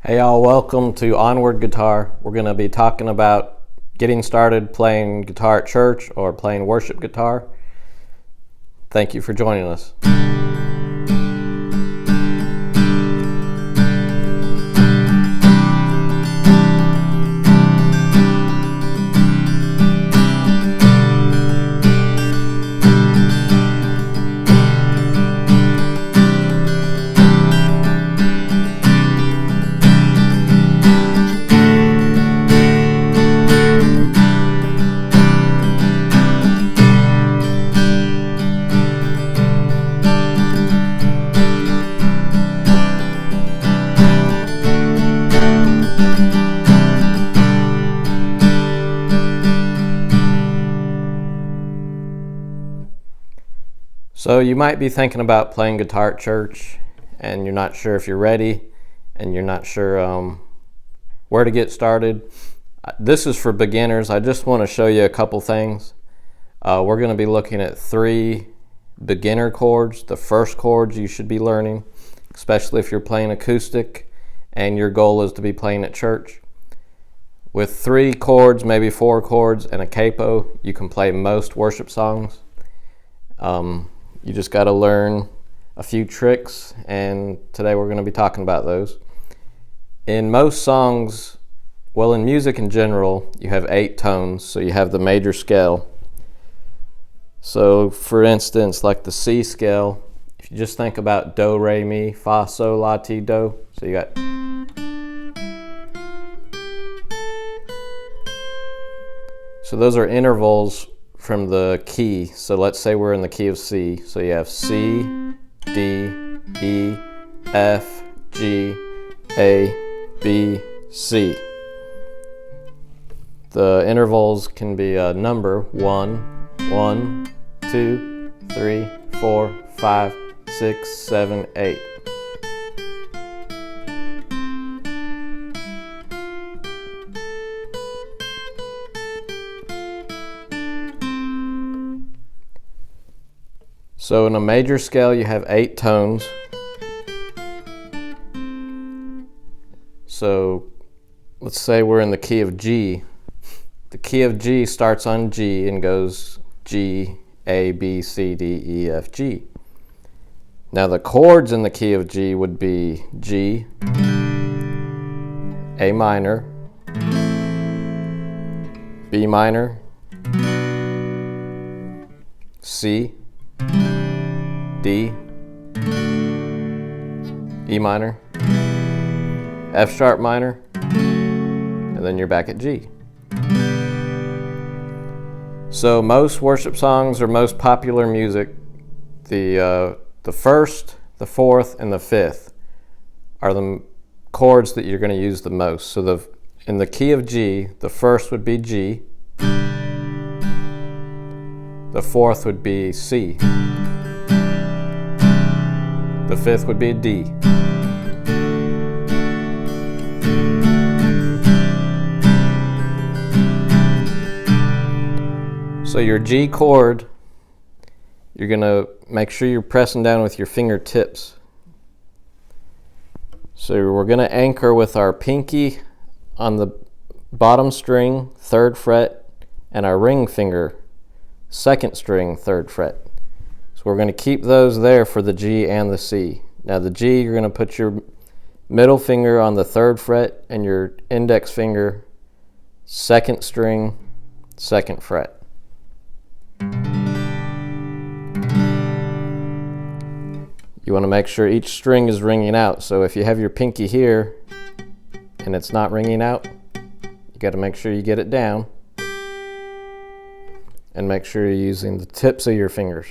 Hey y'all, welcome to Onward Guitar. We're going to be talking about getting started playing guitar at church or playing worship guitar. Thank you for joining us. So you might be thinking about playing guitar at church and you're not sure if you're ready and you're not sure where to get started. This is for beginners. I just want to show you a couple things. We're going to be looking at 3 beginner chords, the first chords you should be learning, especially if you're playing acoustic and your goal is to be playing at church. With 3 chords, maybe 4 chords, and a capo, you can play most worship songs. You just got to learn a few tricks, and today we're going to be talking about those. In most songs, well, in music in general, you have 8 tones, so you have the major scale. So for instance, like the C scale, if you just think about do, re, mi, fa, sol, la, ti, do, so you got. So those are intervals from the key. So let's say we're in the key of C. So you have C, D, E, F, G, A, B, C. The intervals can be a number 1, 1, 2, 3, 4, 5, 6, 7, 8. So in a major scale, you have 8 tones. So let's say we're in the key of G. The key of G starts on G and goes G, A, B, C, D, E, F, G. Now the chords in the key of G would be G, A minor, B minor, C, D, E minor, F sharp minor, and then you're back at G. So most worship songs or most popular music, the first, the fourth, and the fifth are the chords that you're going to use the most. So in the key of G, the first would be G, the fourth would be C, the fifth would be a D. So your G chord, you're going to make sure you're pressing down with your fingertips. So we're going to anchor with our pinky on the bottom string, 3rd fret, and our ring finger, 2nd string, 3rd fret. So we're going to keep those there for the G and the C. Now the G, you're going to put your middle finger on the 3rd fret and your index finger, 2nd string, 2nd fret. You want to make sure each string is ringing out. So if you have your pinky here and it's not ringing out, you got to make sure you get it down and make sure you're using the tips of your fingers.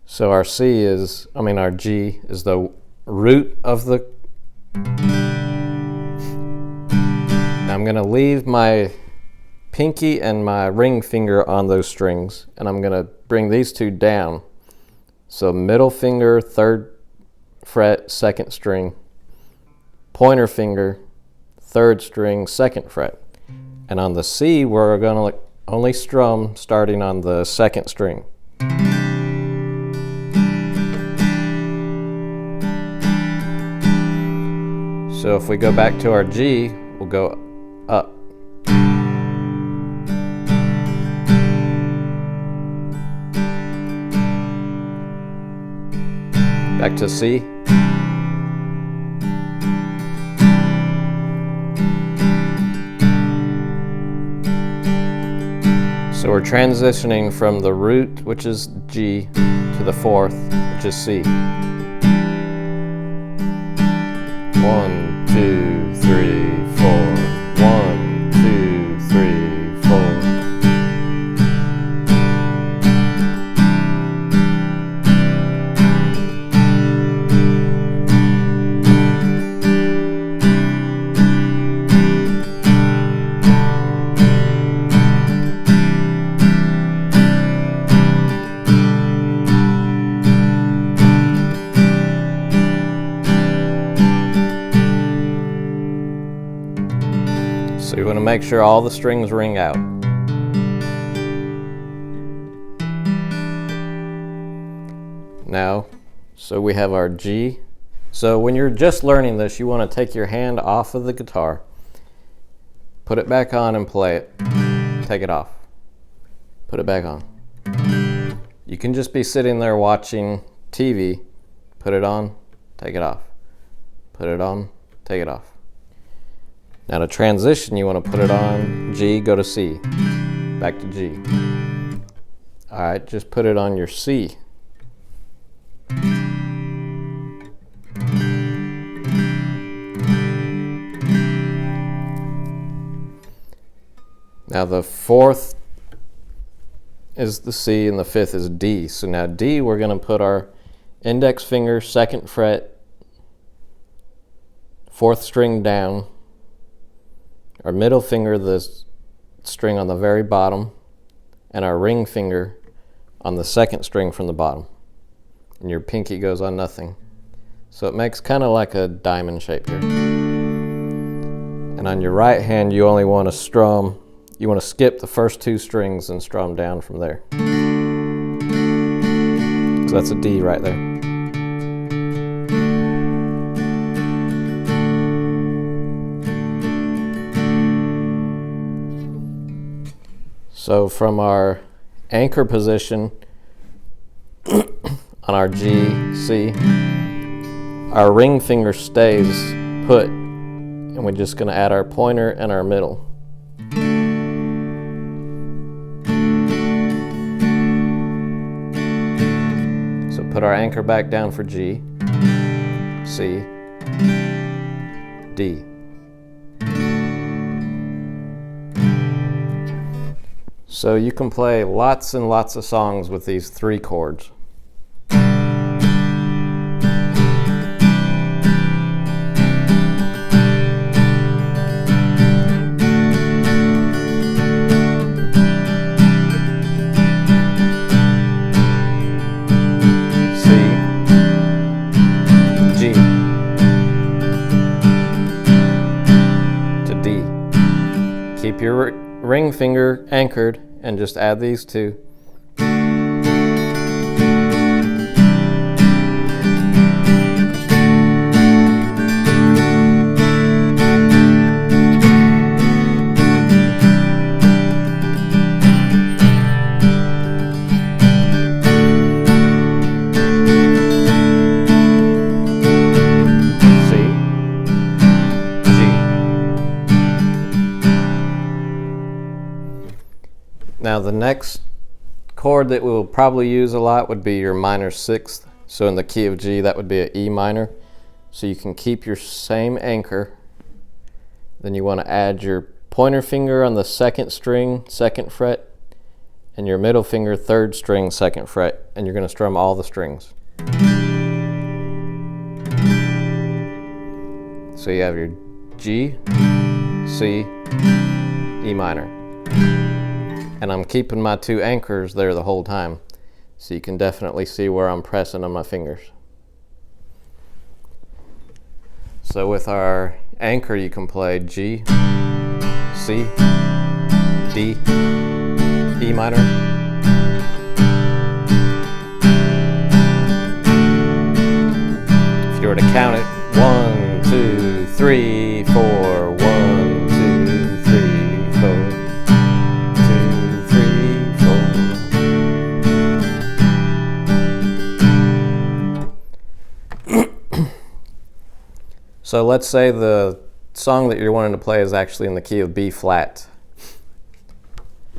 So our G is the root of the. Now I'm going to leave my pinky and my ring finger on those strings, and I'm going to bring these 2 down. So middle finger, 3rd fret, 2nd string, pointer finger, 3rd string, 2nd fret. And on the C, we're going to only strum starting on the 2nd string. So if we go back to our G, we'll go up. Back to C. So we're transitioning from the root, which is G, to the fourth, which is C. 1, 2, 3, 4. 1, 2, 3, 4. So you want to make sure all the strings ring out. Now, so we have our G. So when you're just learning this, you want to take your hand off of the guitar, put it back on and play it. Take it off. Put it back on. You can just be sitting there watching TV, put it on, take it off. Put it on, take it off. Now to transition, you want to put it on G, go to C, back to G. All right, just put it on your C. Now the fourth is the C and the fifth is D. So now D, we're going to put our index finger, 2nd fret, 4th string down, our middle finger, the string on the very bottom, and our ring finger on the 2nd string from the bottom. And your pinky goes on nothing. So it makes kind of like a diamond shape here. And on your right hand, you only want to strum, you want to skip the first 2 strings and strum down from there. So that's a D right there. So from our anchor position on our G, C, our ring finger stays put, and we're just going to add our pointer and our middle. So put our anchor back down for G, C, D. So you can play lots and lots of songs with these 3 chords. C, G, to D. Keep your ring finger anchored and just add these 2. Now the next chord that we'll probably use a lot would be your minor 6th. So in the key of G, that would be an E minor. So you can keep your same anchor. Then you want to add your pointer finger on the 2nd string, 2nd fret, and your middle finger, 3rd string, 2nd fret, and you're going to strum all the strings. So you have your G, C, E minor. And I'm keeping my 2 anchors there the whole time, so you can definitely see where I'm pressing on my fingers. So with our anchor, you can play G, C, D, E minor. If you were to count it, 1, 2, 3, 4. 1, 2, 3, 4. 2, 3, 4. So let's say the song that you're wanting to play is actually in the key of B flat.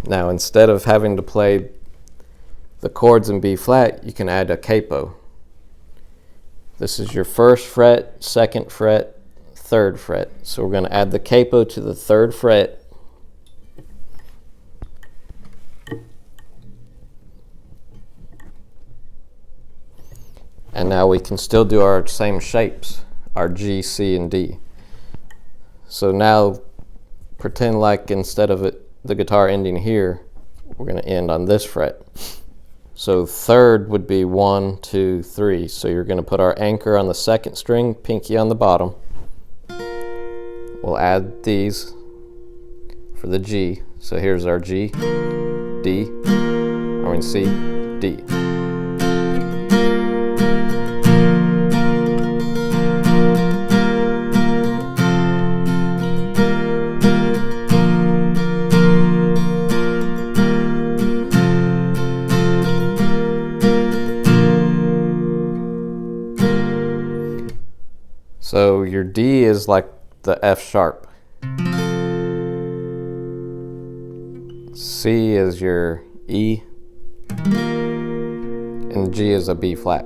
Now, instead of having to play the chords in B flat, you can add a capo. This is your 1st fret, 2nd fret, 3rd fret. So we're going to add the capo to the 3rd fret. And now we can still do our same shapes, our G, C, and D. So now pretend like instead of the guitar ending here, we're going to end on this fret. So 3rd would be 1, 2, 3. So you're going to put our anchor on the 2nd string, pinky on the bottom. We'll add these for the G. So here's our G, D, C, D. So your D is like the F sharp. C is your E. And G is a B flat.